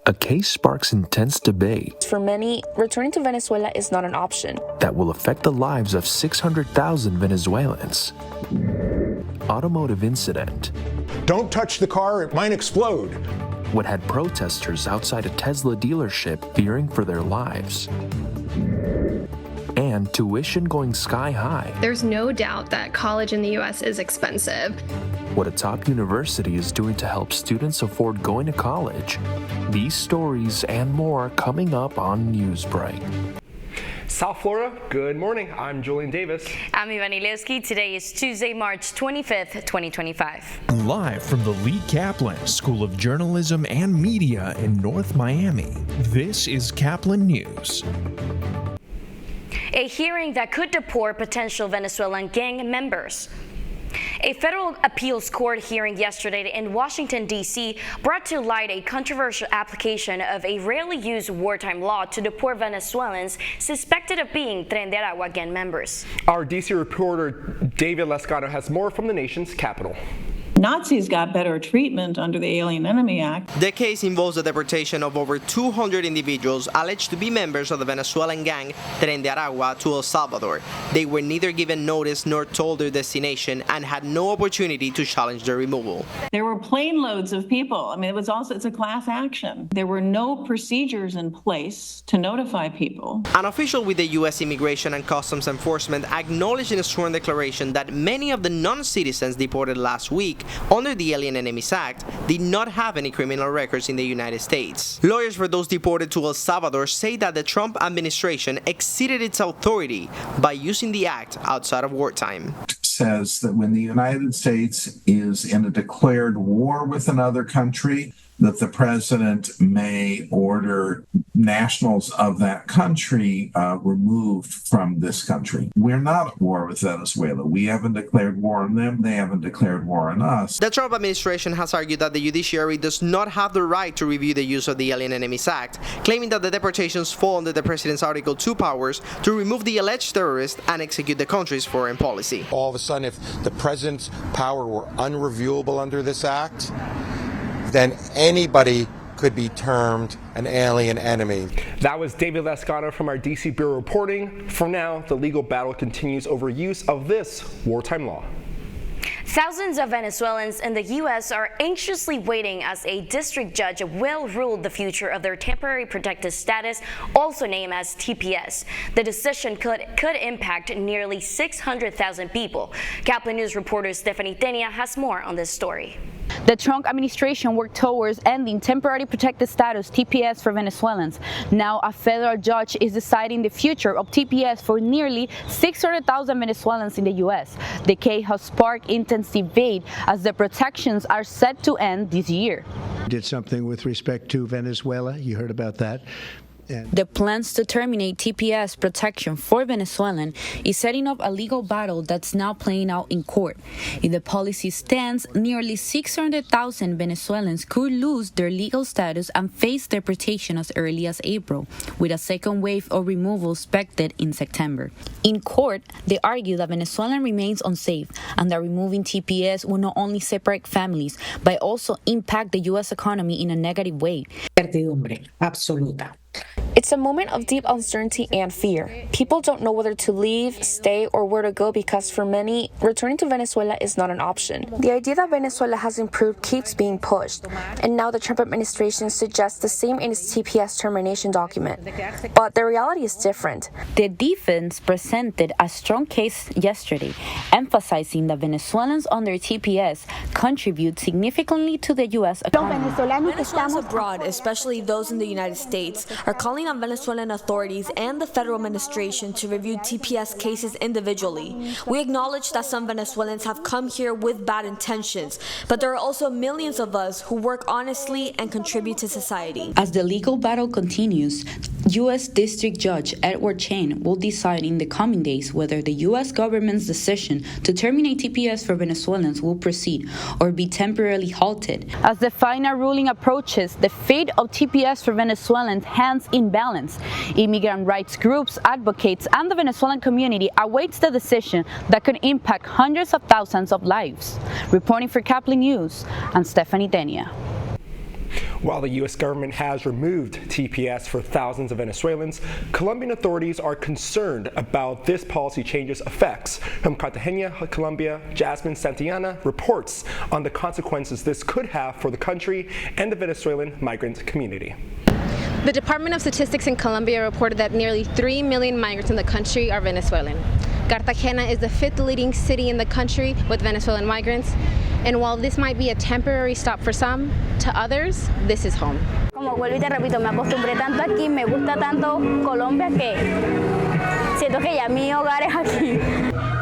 A case sparks intense debate. For many, returning to Venezuela is not an option. That will affect the lives of 600,000 Venezuelans. Automotive incident. Don't touch the car, it might explode. What had protesters outside a Tesla dealership fearing for their lives. And tuition going sky high. There's no doubt that college in the U.S. is expensive. What a top university is doing to help students afford going to college. These stories and more coming up on Newsbreak. South Florida, good morning. I'm Julian Davis. I'm Ivan Ilewski. Today is Tuesday, March 25th, 2025. Live from the Lee Caplin School of Journalism and Media in North Miami, this is Caplin News. A hearing that could deport potential Venezuelan gang members. A federal appeals court hearing yesterday in Washington, D.C. brought to light a controversial application of a rarely used wartime law to deport Venezuelans suspected of being Tren de Aragua gang members. Our D.C. reporter David Lescano has more from the nation's capital. Nazis got better treatment under the Alien Enemy Act. The case involves the deportation of over 200 individuals alleged to be members of the Venezuelan gang Tren de Aragua to El Salvador. They were neither given notice nor told their destination and had no opportunity to challenge their removal. There were plane loads of people. I mean, it's a class action. There were no procedures in place to notify people. An official with the U.S. Immigration and Customs Enforcement acknowledged in a sworn declaration that many of the non-citizens deported last week under the Alien Enemies Act did not have any criminal records in the United States. Lawyers for those deported to El Salvador say that the Trump administration exceeded its authority by using the act outside of wartime. Says that when the United States is in a declared war with another country, that the president may order nationals of that country removed from this country. We're not at war with Venezuela. We haven't declared war on them. They haven't declared war on us. The Trump administration has argued that the judiciary does not have the right to review the use of the Alien Enemies Act, claiming that the deportations fall under the president's Article 2 powers to remove the alleged terrorist and execute the country's foreign policy. All of a sudden, if the president's power were unreviewable under this act, then anybody could be termed an alien enemy. That was David Lescano from our D.C. Bureau reporting. For now, the legal battle continues over use of this wartime law. Thousands of Venezuelans in the U.S. are anxiously waiting as a district judge will rule the future of their temporary protected status, also named as TPS. The decision could impact nearly 600,000 people. Caplin News reporter Stephanie Tenia has more on this story. The Trump administration worked towards ending temporary protected status (TPS) for Venezuelans. Now, a federal judge is deciding the future of TPS for nearly 600,000 Venezuelans in the U.S. The case has sparked intense debate as the protections are set to end this year. Did something with respect to Venezuela. You heard about that. The plans to terminate TPS protection for Venezuelans is setting up a legal battle that's now playing out in court. If the policy stands, nearly 600,000 Venezuelans could lose their legal status and face deportation as early as April, with a second wave of removal expected in September. In court, they argue that Venezuela remains unsafe and that removing TPS will not only separate families, but also impact the U.S. economy in a negative way. Certidumbre absoluta. It's a moment of deep uncertainty and fear. People don't know whether to leave, stay, or where to go because for many, returning to Venezuela is not an option. The idea that Venezuela has improved keeps being pushed, and now the Trump administration suggests the same in its TPS termination document. But the reality is different. The defense presented a strong case yesterday, emphasizing that Venezuelans under TPS contribute significantly to the U.S. economy. Venezuelans abroad, especially those in the United States, are calling on Venezuelan authorities and the federal administration to review TPS cases individually. We acknowledge that some Venezuelans have come here with bad intentions, but there are also millions of us who work honestly and contribute to society. As the legal battle continues, U.S. District Judge Edward Chen will decide in the coming days whether the U.S. government's decision to terminate TPS for Venezuelans will proceed or be temporarily halted. As the final ruling approaches, the fate of TPS for Venezuelans hangs in balance. Immigrant rights groups, advocates, and the Venezuelan community awaits the decision that could impact hundreds of thousands of lives. Reporting for Caplin News, I'm Stephanie Tenia. While the U.S. government has removed TPS for thousands of Venezuelans, Colombian authorities are concerned about this policy change's effects. From Cartagena, Colombia, Jasmine Santillana reports on the consequences this could have for the country and the Venezuelan migrant community. The Department of Statistics in Colombia reported that nearly 3 million migrants in the country are Venezuelan. Cartagena is the 5th leading city in the country with Venezuelan migrants. And while this might be a temporary stop for some, to others, this is home. Como vuelvo y te repito, me acostumbré tanto aquí, me gusta tanto Colombia que siento que ya mi hogar es aquí.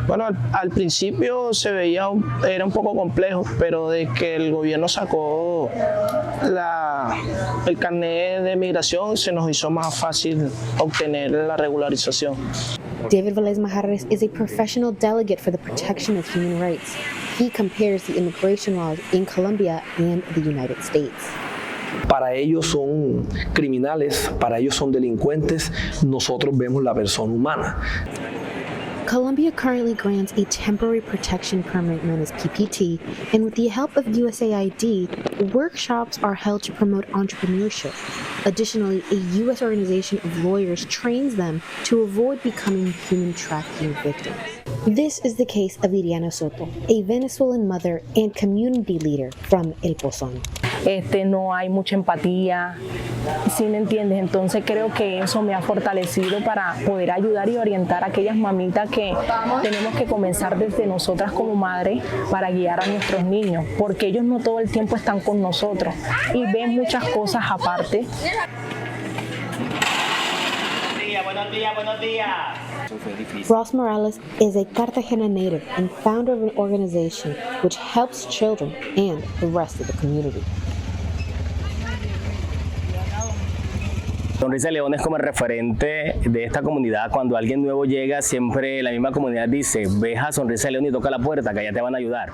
Bueno, al principio se veía, era un poco complejo, pero de que el gobierno sacó el carnet de migración se nos hizo más fácil obtener la regularización. David Velez Majarres is a professional delegate for the protection of human rights. He compares the immigration laws in Colombia and the United States. Para ellos son criminales, para ellos son delincuentes, nosotros vemos la persona humana. Colombia currently grants a temporary protection permit known as PPT, and with the help of USAID, workshops are held to promote entrepreneurship. Additionally, a U.S. organization of lawyers trains them to avoid becoming human trafficking victims. This is the case of Iriana Soto, a Venezuelan mother and community leader from El Pozón. No hay mucha empatía, ¿sí me entiendes? Entonces creo que eso me ha fortalecido para poder ayudar y orientar a aquellas mamitas que tenemos que comenzar desde nosotras como madres para guiar a nuestros niños, porque ellos no todo el tiempo están con nosotros y ven muchas cosas aparte. Buenos días, buenos días. Ross Morales is a Cartagena native and founder of an organization which helps children and the rest of the community. Sonrisa de León es como el referente de esta comunidad. Cuando alguien nuevo llega, siempre la misma comunidad dice, ve a Sonrisa de León y toca la puerta, que allá te van a ayudar.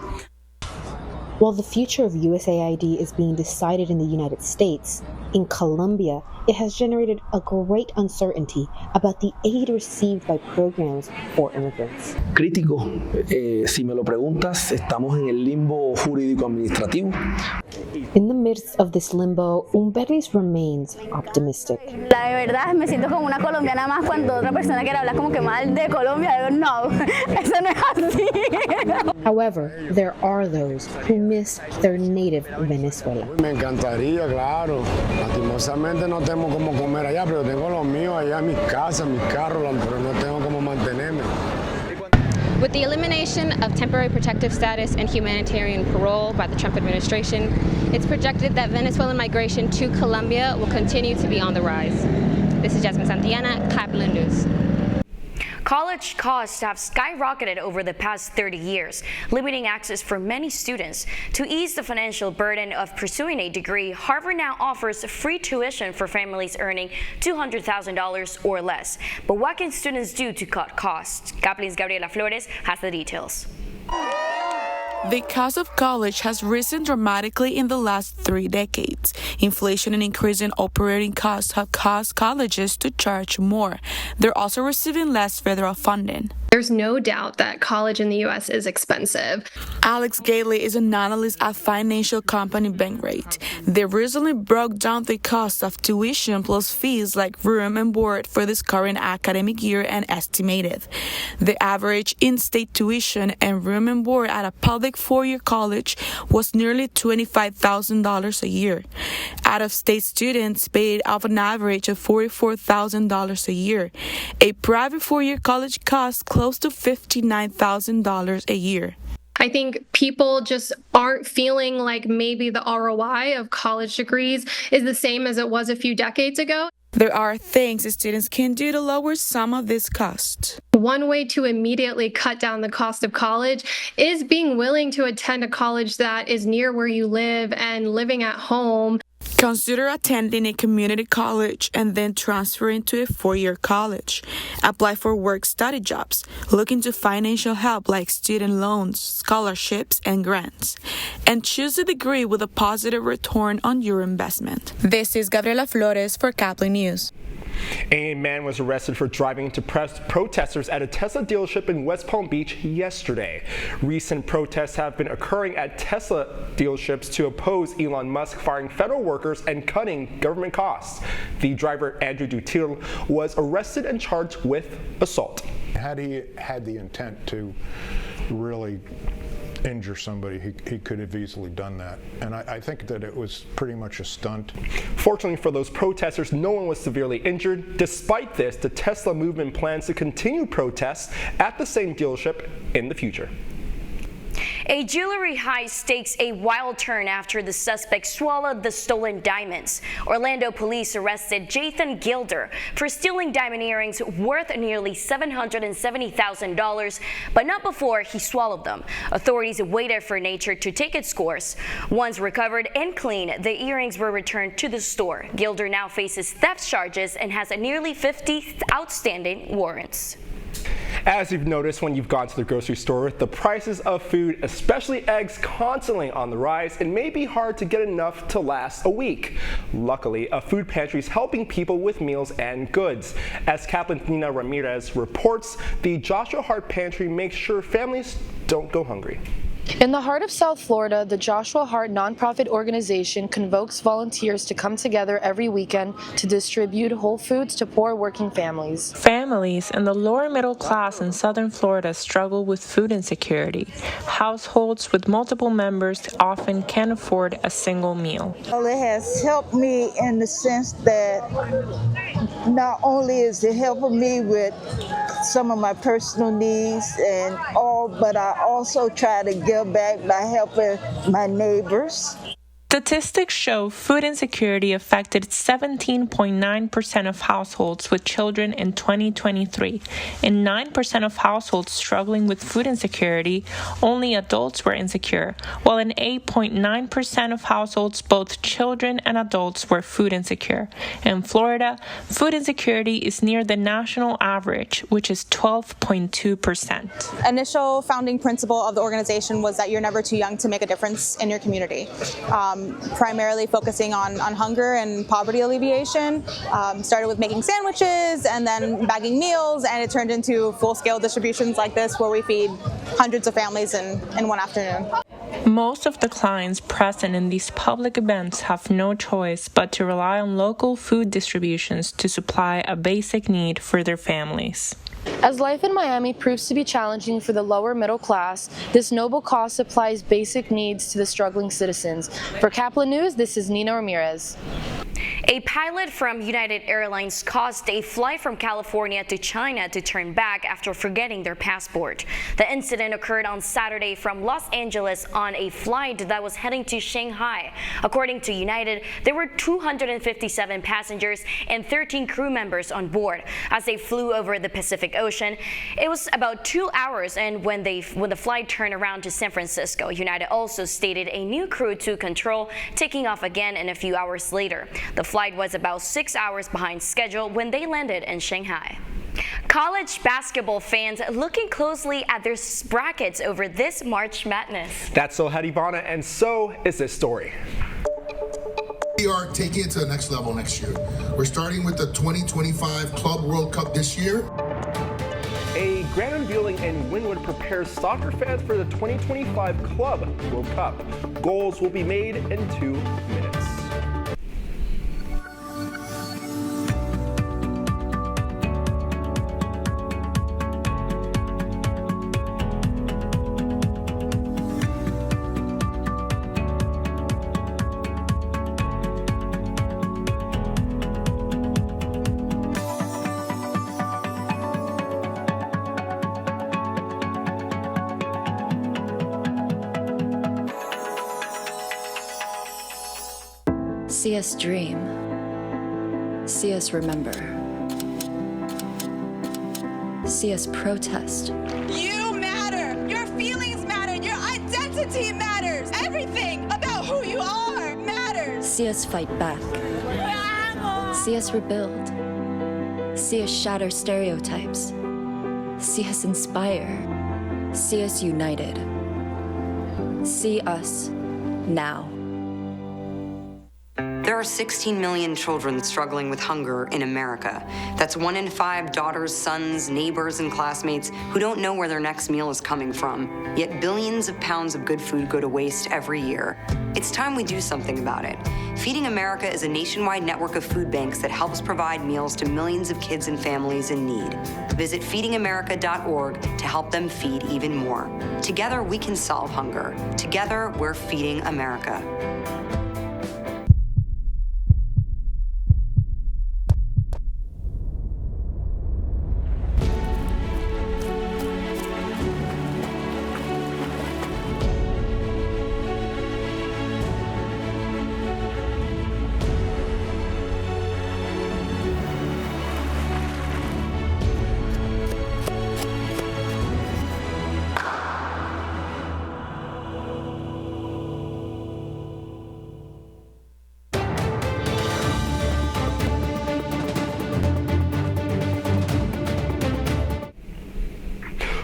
While the future of USAID is being decided in the United States, in Colombia, it has generated a great uncertainty about the aid received by programs for immigrants. Crítico, si me lo preguntas, estamos en el limbo jurídico-administrativo. In the midst of this limbo, Umberis remains optimistic. La de verdad, me siento como una colombiana más cuando otra persona quiere hablar como que mal de Colombia. Digo, no, eso no es así. However, there are those who miss their native Venezuela. Me encantaría, claro. Lastimosamente no tengo cómo comer allá, pero tengo los míos allá, mis casas, mis carros, pero no tengo cómo mantenerme. With the elimination of temporary protective status and humanitarian parole by the Trump administration, it's projected that Venezuelan migration to Colombia will continue to be on the rise. This is Jasmine Santillana, Caplin News. College costs have skyrocketed over the past 30 years, limiting access for many students. To ease the financial burden of pursuing a degree, Harvard now offers free tuition for families earning $200,000 or less. But what can students do to cut costs? Caplin's Gabriela Flores has the details. The cost of college has risen dramatically in the last 3 decades. Inflation and increasing operating costs have caused colleges to charge more. They're also receiving less federal funding. There's no doubt that college in the U.S. is expensive. Alex Gailey is an analyst at financial company Bankrate. They recently broke down the cost of tuition plus fees like room and board for this current academic year and estimated the average in-state tuition and room and board at a public four-year college was nearly $25,000 a year. Out-of-state students paid off an average of $44,000 a year. A private four-year college costs close to $59,000 a year. I think people just aren't feeling like maybe the ROI of college degrees is the same as it was a few decades ago. There are things students can do to lower some of this cost. One way to immediately cut down the cost of college is being willing to attend a college that is near where you live and living at home. Consider attending a community college and then transferring to a four-year college. Apply for work-study jobs. Look into financial help like student loans, scholarships, and grants. And choose a degree with a positive return on your investment. This is Gabriela Flores for Caplin News. A man was arrested for driving into protesters at a Tesla dealership in West Palm Beach yesterday. Recent protests have been occurring at Tesla dealerships to oppose Elon Musk firing federal workers and cutting government costs. The driver, Andrew Dutil, was arrested and charged with assault. Had he had the intent to really injure somebody, he could have easily done that. And I think that it was pretty much a stunt. Fortunately for those protesters, no one was severely injured. Despite this, the Tesla movement plans to continue protests at the same dealership in the future. A jewelry heist takes a wild turn after the suspect swallowed the stolen diamonds. Orlando police arrested Jathan Gilder for stealing diamond earrings worth nearly $770,000, but not before he swallowed them. Authorities waited for nature to take its course. Once recovered and clean, the earrings were returned to the store. Gilder now faces theft charges and has nearly 50 outstanding warrants. As you've noticed when you've gone to the grocery store, the prices of food, especially eggs, constantly on the rise. It may be hard to get enough to last a week. Luckily, a food pantry is helping people with meals and goods. As Caplin Nina Ramirez reports, the Joshua Hart Pantry makes sure families don't go hungry. In the heart of South Florida, the Joshua Hart nonprofit organization convokes volunteers to come together every weekend to distribute whole foods to poor working families. Families in the lower middle class in southern Florida struggle with food insecurity. Households with multiple members often can't afford a single meal. Well, it has helped me in the sense that not only is it helping me with some of my personal needs and all, but I also try to give back by helping my neighbors. Statistics show food insecurity affected 17.9% of households with children in 2023. In 9% of households struggling with food insecurity, only adults were insecure, while in 8.9% of households, both children and adults were food insecure. In Florida, food insecurity is near the national average, which is 12.2%. Initial founding principle of the organization was that you're never too young to make a difference in your community. Primarily focusing on hunger and poverty alleviation. Started with making sandwiches and then bagging meals, and it turned into full-scale distributions like this where we feed hundreds of families in one afternoon. Most of the clients present in these public events have no choice but to rely on local food distributions to supply a basic need for their families. As life in Miami proves to be challenging for the lower middle class, this noble cause supplies basic needs to the struggling citizens. For Caplin News, this is Nina Ramirez. A pilot from United Airlines caused a flight from California to China to turn back after forgetting their passport. The incident occurred on Saturday from Los Angeles on a flight that was heading to Shanghai. According to United, there were 257 passengers and 13 crew members on board. As they flew over the Pacific Ocean, it was about 2 hours, and when the flight turned around to San Francisco, United also stated a new crew to control, taking off again in a few hours later. The flight was about 6 hours behind schedule when they landed in Shanghai. College basketball fans looking closely at their brackets over this March Madness. That's so Hadivana, and so is this story. We are taking it to the next level next year. We're starting with the 2025 Club World Cup this year. A grand unveiling in Wynwood prepares soccer fans for the 2025 Club World Cup. Goals will be made in 2 minutes. See us dream. See us remember. See us protest. You matter. Your feelings matter. Your identity matters. Everything about who you are matters. See us fight back. See us rebuild. See us shatter stereotypes. See us inspire. See us united. See us now. There are 16 million children struggling with hunger in America. That's 1 in 5 daughters, sons, neighbors, and classmates who don't know where their next meal is coming from. Yet billions of pounds of good food go to waste every year. It's time we do something about it. Feeding America is a nationwide network of food banks that helps provide meals to millions of kids and families in need. Visit feedingamerica.org to help them feed even more. Together, we can solve hunger. Together, we're feeding America.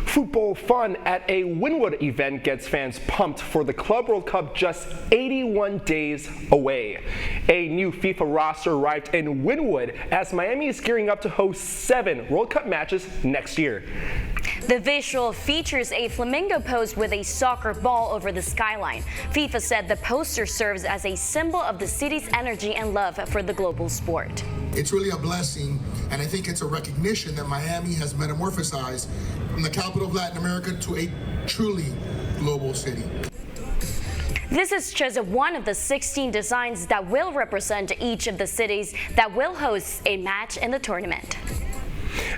Football fun at a Wynwood event gets fans pumped for the Club World Cup just 81 days away. A new FIFA roster arrived in Wynwood as Miami is gearing up to host 7 World Cup matches next year. The visual features a flamingo pose with a soccer ball over the skyline. FIFA said the poster serves as a symbol of the city's energy and love for the global sport. It's really a blessing, and I think it's a recognition that Miami has metamorphosized from the capital of Latin America to a truly global city. This is just one of the 16 designs that will represent each of the cities that will host a match in the tournament.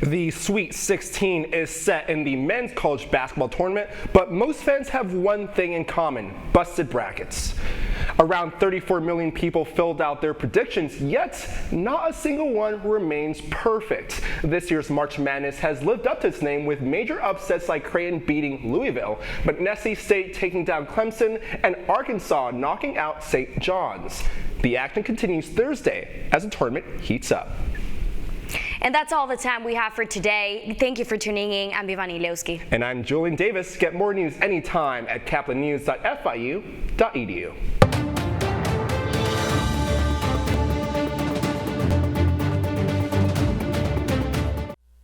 The Sweet 16 is set in the men's college basketball tournament, but most fans have one thing in common: busted brackets. Around 34 million people filled out their predictions, yet not a single one remains perfect. This year's March Madness has lived up to its name with major upsets like Creighton beating Louisville, McNeese State taking down Clemson, and Arkansas knocking out St. John's. The action continues Thursday as the tournament heats up. And that's all the time we have for today. Thank you for tuning in. I'm Ivani Leoski. And I'm Julian Davis. Get more news anytime at caplinnews.fiu.edu.